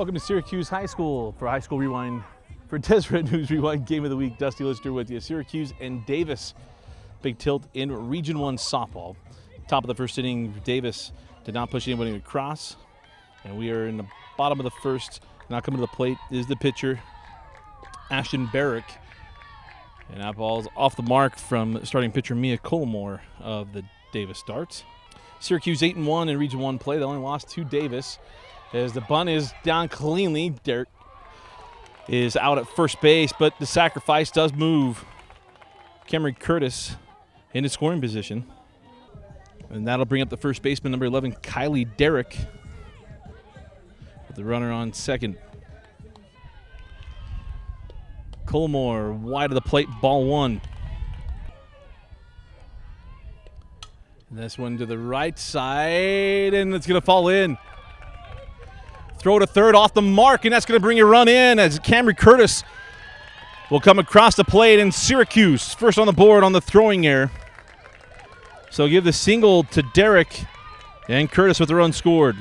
Welcome to Syracuse High School for High School Rewind for Deseret News Rewind Game of the Week. Dusty Lister with you. Syracuse and Davis. Big tilt in Region 1 softball. Top of the first inning, Davis did not push anybody across. And we are in the bottom of the first. Now coming to the plate is the pitcher, Ashton Barrick. And that ball's off the mark from starting pitcher Mia Colmore of the Davis Darts. Syracuse 8-1 in Region 1 play. They only lost to Davis. As the bunt is down cleanly, Derek is out at first base, but the sacrifice does move Cameron Curtis into scoring position. And that'll bring up the first baseman, number 11, Kylie Derrick, with the runner on second. Colmore wide of the plate, ball one. And this one to the right side, and it's going to fall in. Throw to third off the mark, and that's going to bring a run in as Cameron Curtis will come across the plate, and Syracuse first on the board on the throwing error. So give the single to Derrick, and Curtis with the run scored.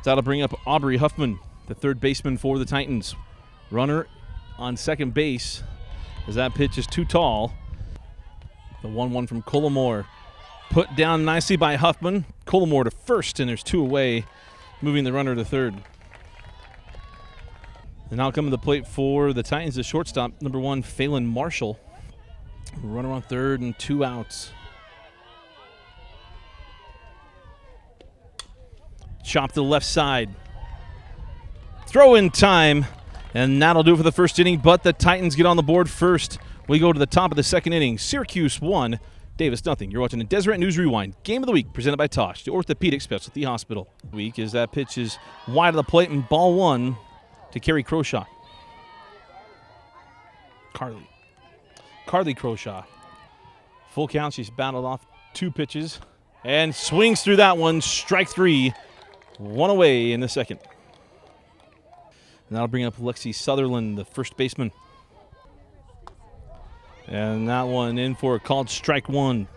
That'll bring up Aubrey Huffman, the third baseman for the Titans. Runner on second base as that pitch is too tall. The 1-1 from Colmore. Put down nicely by Huffman. Colmore to first, and there's two away, moving the runner to third. And now coming to the plate for the Titans, the shortstop, number 1, Phelan Marshall. Runner on third and 2 outs. Chop to the left side. Throw in time, and that'll do it for the first inning, but the Titans get on the board first. We go to the top of the second inning. Syracuse 1, Davis nothing. You're watching the Deseret News Rewind Game of the Week presented by Tosh, the Orthopedic Specialty Hospital. Week as that pitch is wide of the plate and ball one to Carrie Croshaw. Carly Croshaw. Full count, she's battled off 2 pitches and swings through that one. Strike 3, 1 away in the second. And that'll bring up Lexi Sutherland, the first baseman. And that one in for a called strike 1.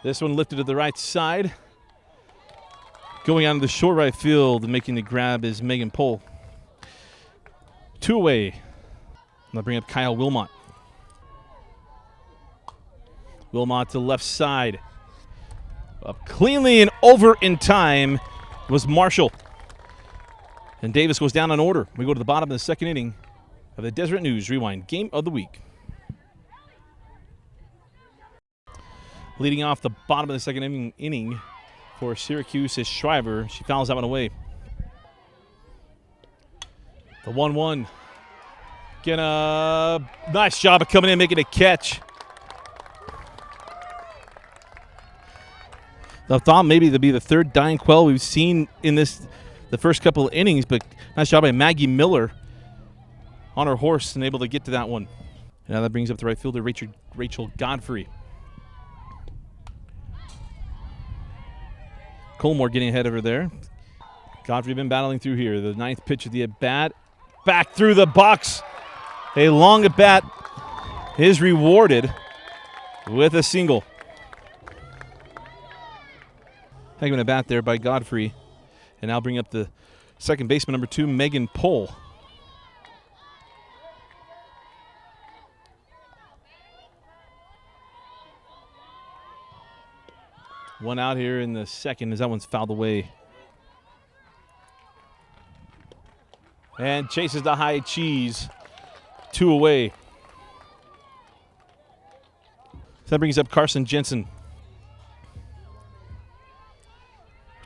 This one lifted to the right side. Going out of the short right field and making the grab is Megan Pohl. 2 away. And they'll bring up Kyle Wilmot. Wilmot to the left side. Up cleanly and over in time was Marshall. And Davis goes down on order. We go to the bottom of the second inning of the Deseret News Rewind Game of the Week. Leading off the bottom of the second inning for Syracuse is Shriver. She fouls that one away. The 1-1. Getting a nice job of coming in, making a catch. I thought maybe it'd be the third dying quell we've seen in the first couple of innings, but nice job by Maggie Miller on her horse and able to get to that one. And now that brings up the right fielder, Rachel Godfrey. Colmore getting ahead of her there. Godfrey been battling through here. The 9th pitch of the at-bat. Back through the box. A long at-bat is rewarded with a single. Heck of an at-bat there by Godfrey. And now bring up the second baseman, number 2, Megan Pohl. One out here in the second as that one's fouled away. And chases the high cheese. 2 away. So that brings up Carson Jensen.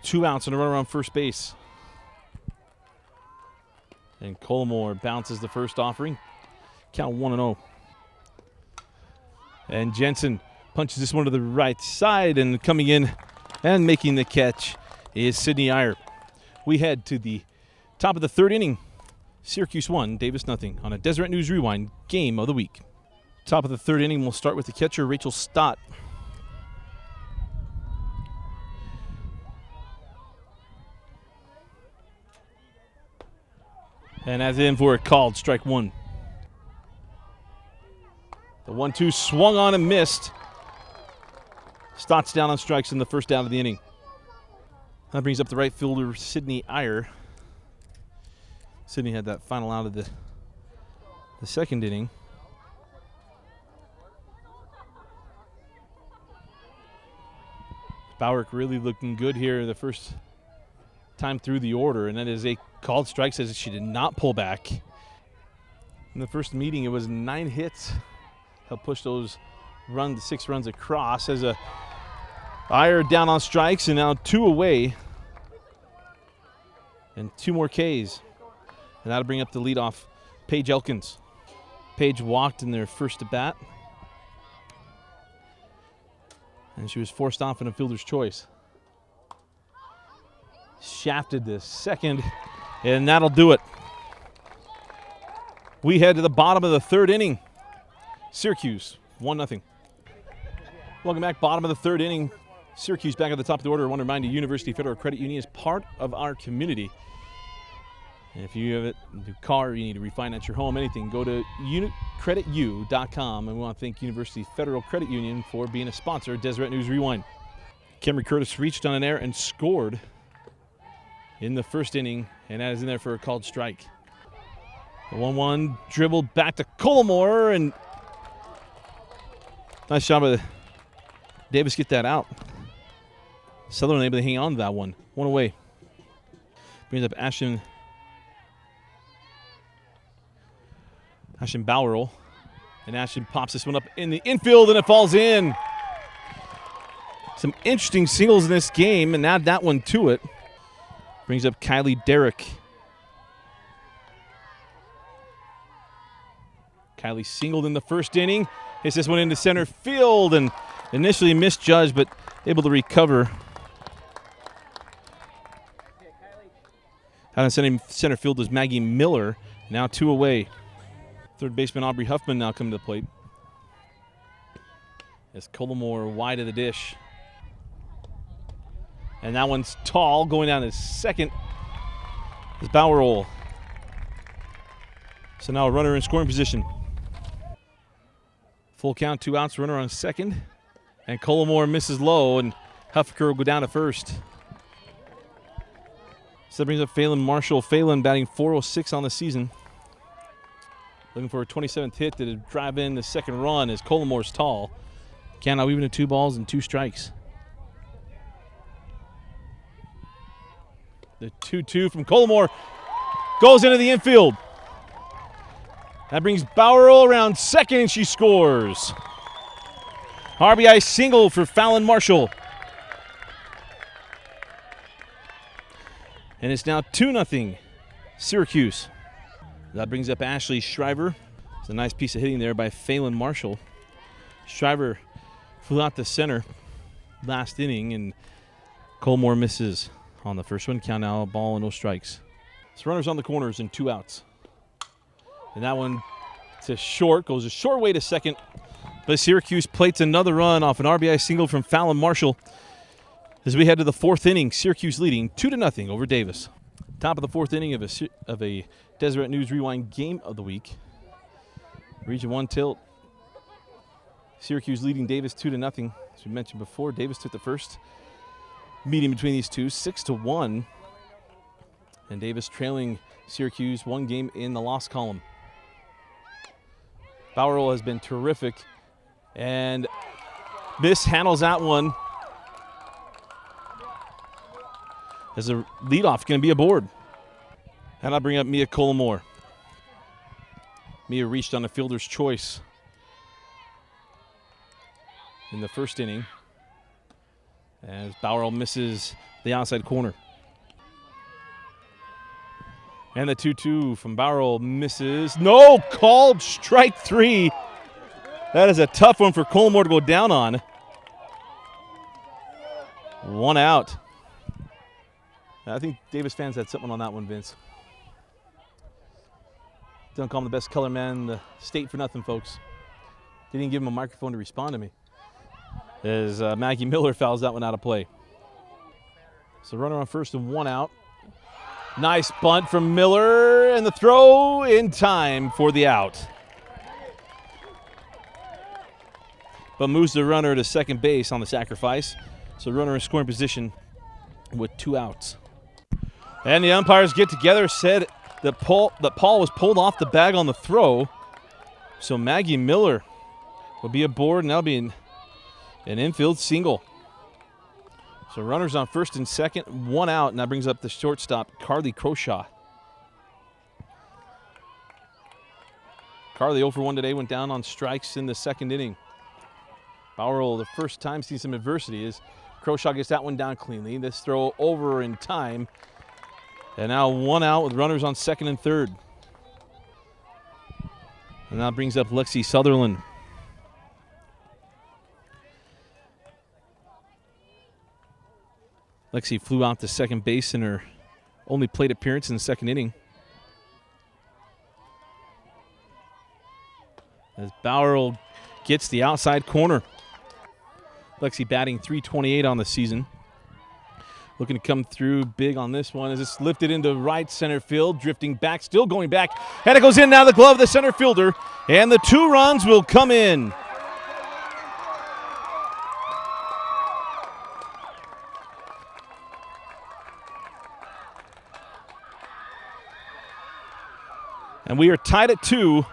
2 outs and a runner on first base. And Colmore bounces the first offering. Count 1-0. And Jensen punches this one to the right side, and coming in and making the catch is Sydney Iyer. We head to the top of the third inning. Syracuse 1, Davis nothing on a Deseret News Rewind Game of the Week. Top of the third inning, we'll start with the catcher, Rachel Stott. And that's in for a called strike 1. The 1-2 swung on and missed. Stott's down on strikes in the first out of the inning. That brings up the right fielder, Sydney Iyer. Sydney had that final out of the second inning. Bowerick really looking good here the first time through the order, and that is a called strike, says she did not pull back. In the first meeting, it was 9 hits. Helped push those 6 runs across as a Iyer down on strikes, and now 2 away. And 2 more Ks. And that'll bring up the leadoff, Paige Elkins. Paige walked in their first at bat. And she was forced off in a fielder's choice. Shafted to second, and that'll do it. We head to the bottom of the 3rd inning. Syracuse, 1-0. Welcome back, bottom of the 3rd inning. Syracuse back at the top of the order. I want to remind you, University Federal Credit Union is part of our community. And if you have a new car, you need to refinance your home, anything, go to creditU.com. And we want to thank University Federal Credit Union for being a sponsor of Deseret News Rewind. Cameron Curtis reached on an air and scored in the first inning, and that is in there for a called strike. The 1-1 dribbled back to Colomore, and nice job of Davis get that out. Sutherland able to hang on to that one. 1 away. Brings up Ashton Bowerill. And Ashton pops this one up in the infield, and it falls in. Some interesting singles in this game, and add that one to it. Brings up Kylie Derrick. Kylie singled in the first inning. Hits this one into center field, and initially misjudged, but able to recover. Out in center field is Maggie Miller. Now 2 away. Third baseman Aubrey Huffman now coming to the plate. As Colomore wide of the dish. And that one's tall, going down to second is Bowerill. So now a runner in scoring position. Full count, 2 outs, runner on second. And Colomore misses low, and Huffaker will go down to first. So that brings up Phelan Marshall. Phelan batting .406 on the season. Looking for a 27th hit to drive in the second run as Colomore's tall. Count now even to 2 balls and 2 strikes. The 2-2 from Colomore goes into the infield. That brings Bowerill around second, and she scores. RBI single for Fallon Marshall. And it's now 2-0 Syracuse. That brings up Ashley Shriver. It's a nice piece of hitting there by Phelan Marshall. Shriver flew out to center last inning, and Colomore misses on the first one. Count now, a ball and no strikes. So runners on the corners and 2 outs. And that one to short, goes a short way to second. But Syracuse plates another run off an RBI single from Fallon Marshall. As we head to the 4th inning, Syracuse leading 2-0 over Davis. Top of the 4th inning of a Deseret News Rewind game of the week. Region 1 tilt. Syracuse leading Davis 2-0. As we mentioned before, Davis took the first meeting between these two, 6-1. And Davis trailing Syracuse 1 game in the loss column. Bowerill has been terrific, and mishandles that one. As a leadoff, going to be aboard. And I'll bring up Mia Colomore. Mia reached on a fielder's choice in the first inning, as Bowerill misses the outside corner. And the 2-2 from Bowerill misses. No, called strike 3. That is a tough one for Colomore to go down on. 1 out. I think Davis fans had something on that one, Vince. Don't call him the best color man in the state for nothing, folks. They didn't give him a microphone to respond to me. As Maggie Miller fouls that one out of play. So runner on first and 1 out. Nice bunt from Miller, and the throw in time for the out. But moves the runner to second base on the sacrifice. So runner in scoring position with 2 outs. And the umpires get together, said that Paul was pulled off the bag on the throw. So Maggie Miller will be aboard, and that'll be an infield single. So runners on first and second, 1 out, and that brings up the shortstop, Carly Croshaw. Carly 0 for 1 today, went down on strikes in the second inning. Bauerl, the first time, seeing some adversity as Croshaw gets that one down cleanly. This throw over in time. And now 1 out with runners on second and third. And that brings up Lexi Sutherland. Lexi flew out to second base in her only plate appearance in the second inning. As Bauerl gets the outside corner. Lexi batting .328 on the season. Looking to come through big on this one as it's lifted into right center field, drifting back, still going back. And it goes in now, the glove of the center fielder. And the 2 runs will come in. And we are tied at 2.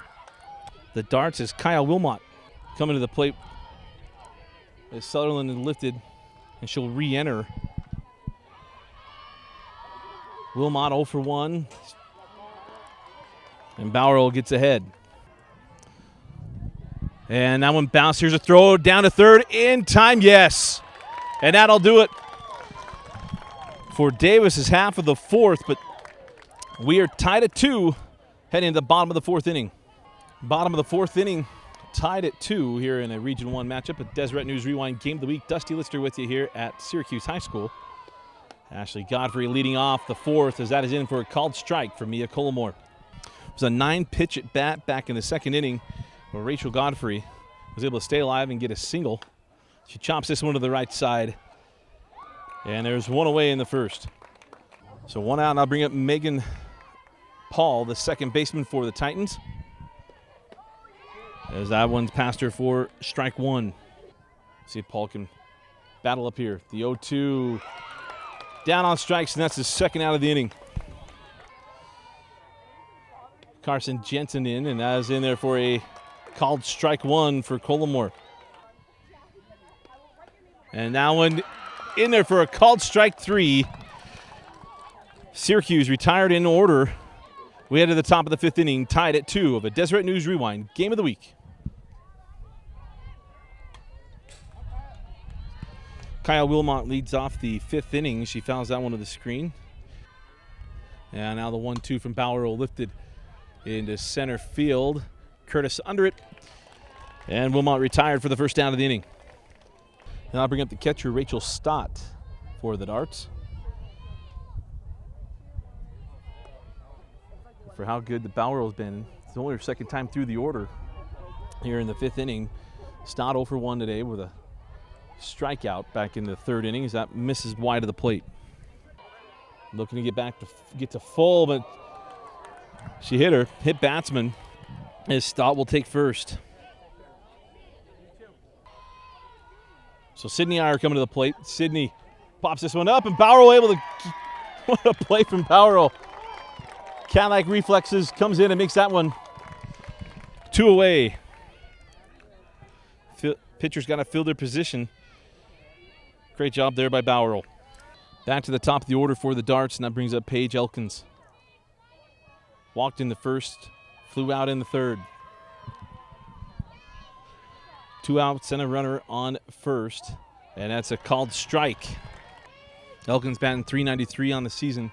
The darts is Kyle Wilmot coming to the plate as Sutherland is lifted, and she'll re-enter. Wilmot 0 for 1. And Bauerl gets ahead. And that one bounced. Here's a throw down to third in time. Yes. And that'll do it for Davis's half of the fourth. But we are tied at 2 heading into the bottom of the fourth inning. Bottom of the fourth inning, tied at 2 here in a Region 1 matchup at Deseret News Rewind Game of the Week. Dusty Lister with you here at Syracuse High School. Ashley Godfrey leading off the fourth as that is in for a called strike for Mia Collimore. It was a 9-pitch at bat back in the second inning where Rachel Godfrey was able to stay alive and get a single. She chops this one to the right side. And there's 1 away in the first. So 1 out, and I'll bring up Megan Paul, the second baseman for the Titans. As that one's past her for strike 1. See if Paul can battle up here. The 0-2 down on strikes, and that's his second out of the inning. Carson Jensen in, and that is in there for a called strike 1 for Collimore. And that one in there for a called strike 3. Syracuse retired in order. We head to the top of the fifth inning, tied at 2 of a Deseret News Rewind Game of the Week. Kyle Wilmot leads off the fifth inning. She fouls that one to the screen. And now the 1-2 from Bauerl lifted into center field. Curtis under it. And Wilmot retired for the first down of the inning. And I'll bring up the catcher, Rachel Stott, for the Darts. For how good the Bauerl has been. It's only her second time through the order here in the fifth inning. Stott 0 for 1 today with a strikeout back in the third inning as that misses wide of the plate. Looking to get to full, but she hit batsman as Stott will take first. So Sydney Iyer coming to the plate. Sydney pops this one up, and Bauerl able to, what a play from Bauerl. Cat-like reflexes, comes in and makes that one 2 away. Pitcher's got to field their position. Great job there by Bauerl. Back to the top of the order for the Darts, and that brings up Paige Elkins. Walked in the first, flew out in the third. 2 outs and a runner on first, and that's a called strike. Elkins batting .393 on the season.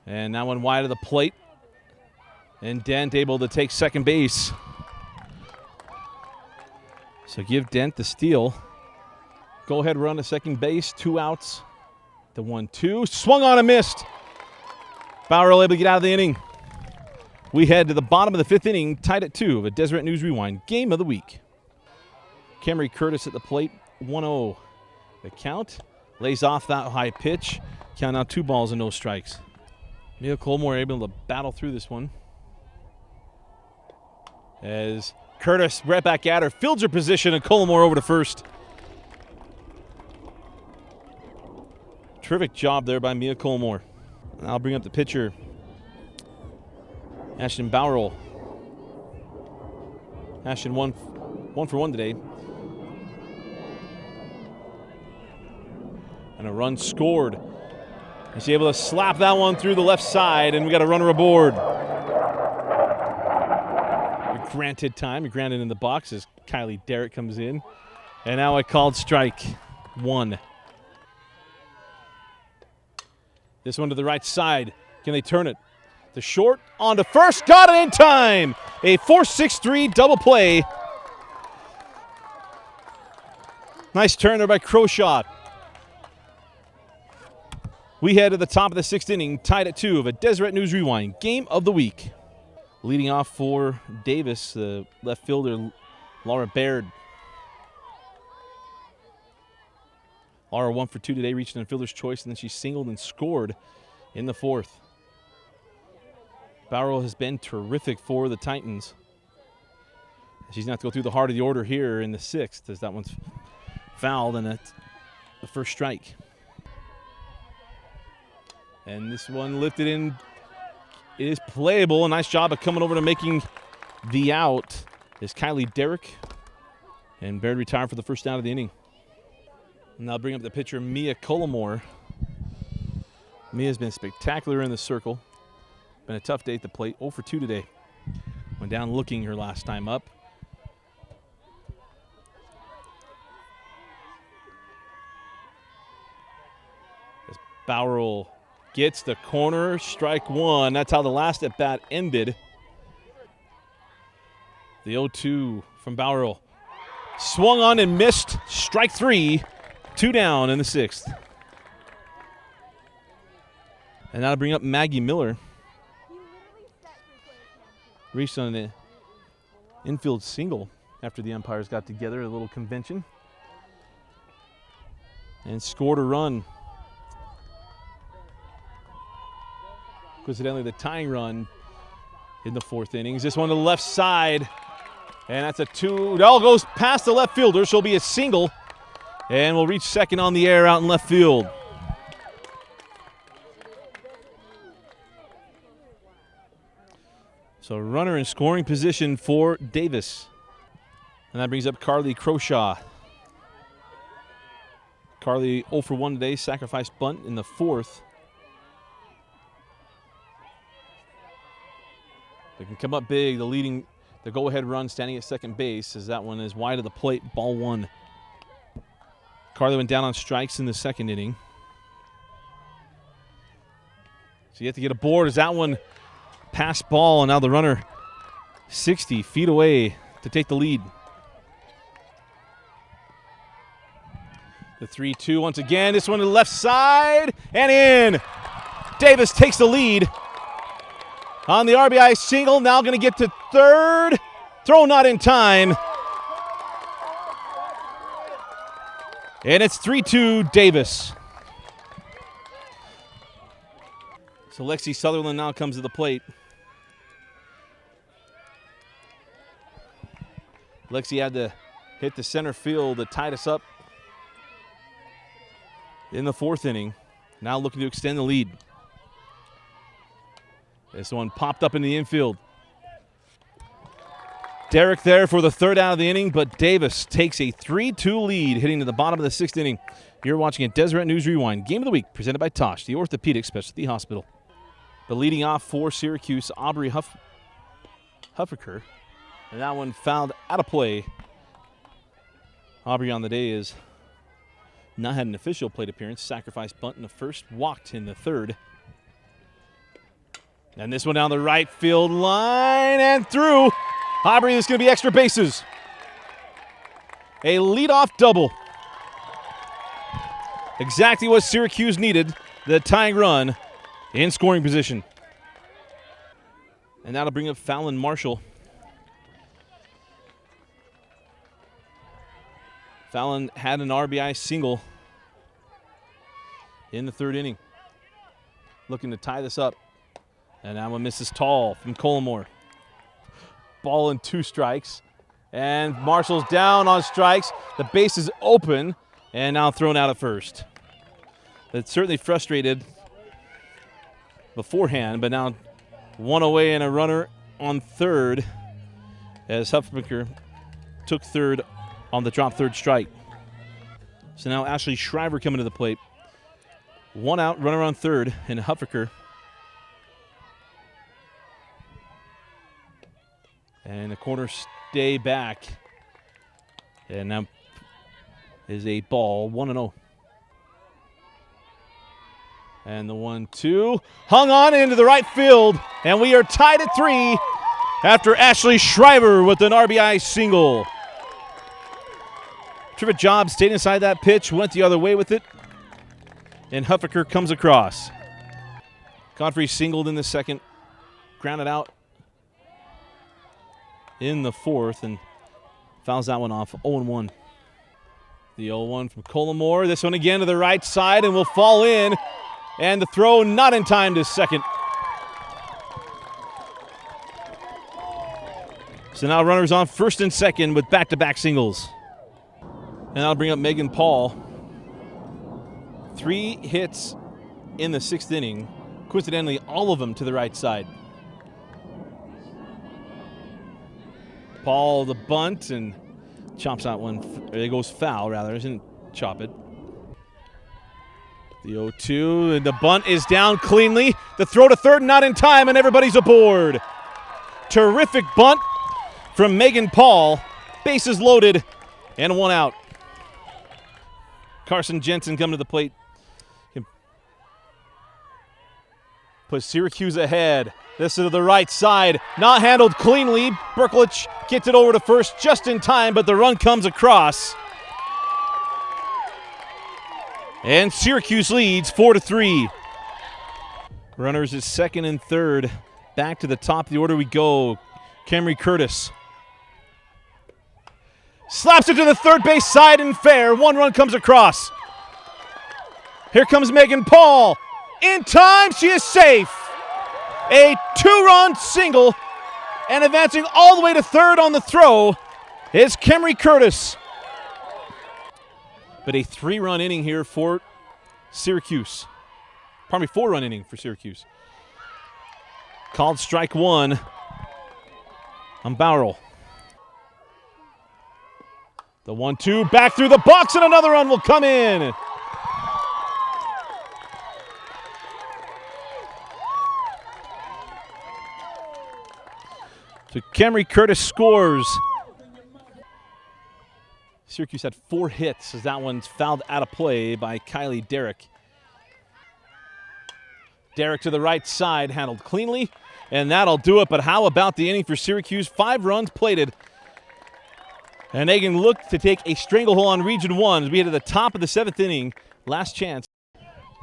And that one wide of the plate. And Dent able to take second base. So give Dent the steal. Go ahead run to second base. 2 outs. The 1-2. Swung on and missed. Bauerl able to get out of the inning. We head to the bottom of the fifth inning, tied at 2 of a Deseret News Rewind Game of the Week. Camry Curtis at the plate. 1-0. The count. Lays off that high pitch. Count out 2 balls and no strikes. Mia Collimore able to battle through this one. As Curtis right back at her, fields her position, and Collimore over to first. Terrific job there by Mia Colmore. And I'll bring up the pitcher, Ashton Bowrell. Ashton one for one today. And a run scored. She's able to slap that one through the left side, and we got a runner aboard. Granted time, granted in the box as Kylie Derrick comes in. And now a called strike one. This one to the right side. Can they turn it? The short on to first. Got it in time. A 4-6-3 double play. Nice turn there by Croshaw. We head to the top of the 6th inning, tied at 2 of a Deseret News Rewind Game of the Week. Leading off for Davis, the left fielder, Laura Baird. Laura 1 for 2 today, reached an fielder's choice, and then she singled and scored in the 4th. Bowrell has been terrific for the Titans. She's going to have to go through the heart of the order here in the 6th, as that one's fouled, and it's the first strike. And this one lifted in. It is playable. A nice job of coming over to making the out is Kylie Derrick. And Baird retired for the first out of the inning. And now bring up the pitcher, Mia Colmore. Mia's been spectacular in the circle. Been a tough day at the plate. 0 for 2 today. Went down looking her last time up. As Bowrell gets the corner, strike one. That's how the last at bat ended. The 0-2 from Bowrell. Swung on and missed. Strike 3. 2 down in the 6th. And now to bring up Maggie Miller. Reached on an infield single after the umpires got together, a little convention. And scored a run. Coincidentally, the tying run in the 4th innings. This one to the left side, and that's a 2. It all goes past the left fielder, so it'll be a single, and we'll reach second on the air out in left field. So runner in scoring position for Davis. And that brings up Carly Croshaw. Carly 0 for 1 today, sacrifice bunt in the 4th. They can come up big, the go-ahead run standing at second base, as that one is wide of the plate, ball 1. Carly went down on strikes in the 2nd inning. So you have to get aboard as that one passed ball, and now the runner 60 feet away to take the lead. The 3-2 once again, this one to the left side, and in. Davis takes the lead. On the RBI single, now going to get to 3rd. Throw not in time. And it's 3-2 Davis. So Lexi Sutherland now comes to the plate. Lexi had to hit the center field that tied us up in the 4th inning. Now looking to extend the lead. This one popped up in the infield. Derrick there for the 3rd out of the inning, but Davis takes a 3-2 lead, hitting to the bottom of the 6th inning. You're watching a Deseret News Rewind Game of the Week, presented by Tosh, the Orthopedic Specialty Hospital. The leading off for Syracuse, Aubrey Huffaker. And that one fouled out of play. Aubrey on the day is not had an official plate appearance. Sacrifice bunt in the 1st, walked in the 3rd. And this one down the right field line and through. Aubrey, this is going to be extra bases. A leadoff double. Exactly what Syracuse needed, the tying run in scoring position. And that'll bring up Fallon Marshall. Fallon had an RBI single in the 3rd inning. Looking to tie this up. And that one misses tall from Colmore. Ball and 2 strikes. And Marshall's down on strikes. The base is open and now thrown out at first. That's certainly frustrated beforehand, but now one away and a runner on third as Huffaker took third on the drop third strike. So now Ashley Shriver coming to the plate. One out, runner on third, and Huffaker. And the corner stay back. And now is a ball, 1-0. And the 1-2 hung on into the right field, and we are tied at 3 after Ashley Shriver with an RBI single. Terrific job, stayed inside that pitch, went the other way with it, and Huffaker comes across. Godfrey singled in the second, grounded out in the fourth, and fouls that one off, 0-1. The 0-1 from Collimore. This one again to the right side and will fall in. And the throw not in time to second. So now runners on first and second with back-to-back singles. And that'll bring up Megan Paul. 3 hits in the 6th inning. Coincidentally, all of them to the right side. Paul the bunt and chops out one. It goes foul, rather. Doesn't chop it. The 0-2, and the bunt is down cleanly. The throw to third, not in time, and everybody's aboard. Terrific bunt from Megan Paul. Bases loaded, and 1 out. Carson Jensen coming to the plate. Puts Syracuse ahead. This is to the right side. Not handled cleanly. Berklich gets it over to first just in time, but the run comes across. And Syracuse leads 4-3. Runners is second and third. Back to the top of the order we go. Camry Curtis slaps it to the third base side and fair. 1 run comes across. Here comes Megan Paul. In time, she is safe. A 2-run single, and advancing all the way to third on the throw is Camry Curtis. But a 3-run inning here for Syracuse. Pardon me, 4-run inning for Syracuse. Called strike 1 on Bowrell. The 1-2 back through the box, and another run will come in. So Camry Curtis scores. Syracuse had 4 hits as that one's fouled out of play by Kylie Derrick. Derrick to the right side, handled cleanly, and that'll do it. But how about the inning for Syracuse? 5 runs plated. And they can look to take a stranglehold on Region 1 as we head to the top of the 7th inning. Last chance.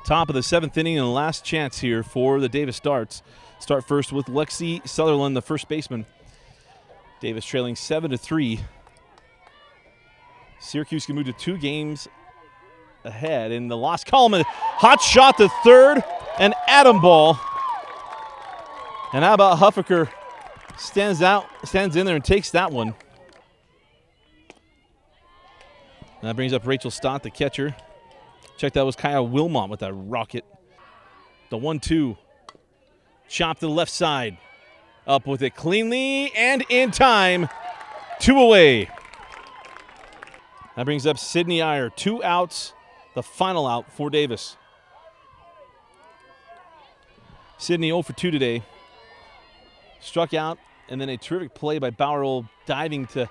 Top of the 7th inning and last chance here for the Davis Darts. Start first with Lexi Sutherland, the first baseman. Davis trailing 7-3. Syracuse can move to 2 games ahead in the lost column. Hot shot to third, an atom ball. And how about Huffaker stands in there and takes that one. That brings up Rachel Stott, the catcher. Check, that was Kaya Wilmot with that rocket. The 1-2. Chop to the left side. Up with it cleanly and in time. 2 away. That brings up Sydney Iyer. 2 outs. The final out for Davis. Sydney 0 for 2 today. Struck out, and then a terrific play by Bowrell diving to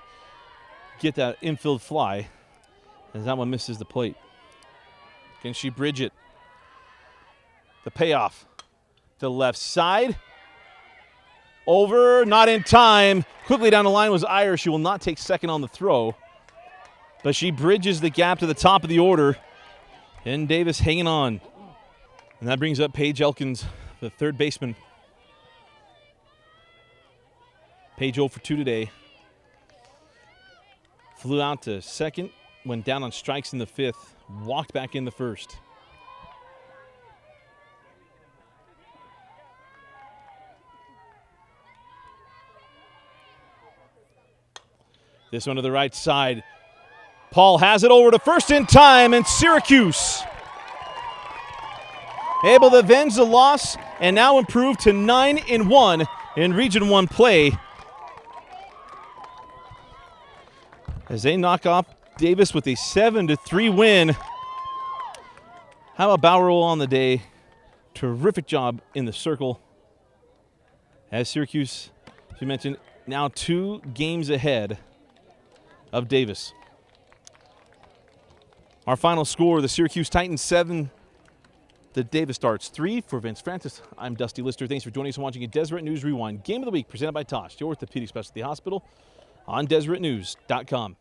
get that infield fly. As that one misses the plate. Can she bridge it? The payoff to the left side. Over, not in time. Quickly down the line was Iyer. She will not take second on the throw. But she bridges the gap to the top of the order. And Davis hanging on. And that brings up Paige Elkins, the third baseman. Paige 0 for 2 today. Flew out to second, went down on strikes in the 5th, walked back in the 1st. This one to the right side. Paul has it over to first in time, and Syracuse able to avenge the loss and now improve to 9-1 in Region 1 play as they knock off Davis with a 7-3 win. How about Bowerell on the day? Terrific job in the circle. As Syracuse, as we mentioned, now 2 games ahead of Davis. Our final score, the Syracuse Titans 7, the Davis Darts 3. For Vince Francis, I'm Dusty Lister. Thanks for joining us and watching a Deseret News Rewind Game of the Week presented by Tosh, your orthopedic specialty hospital on DeseretNews.com.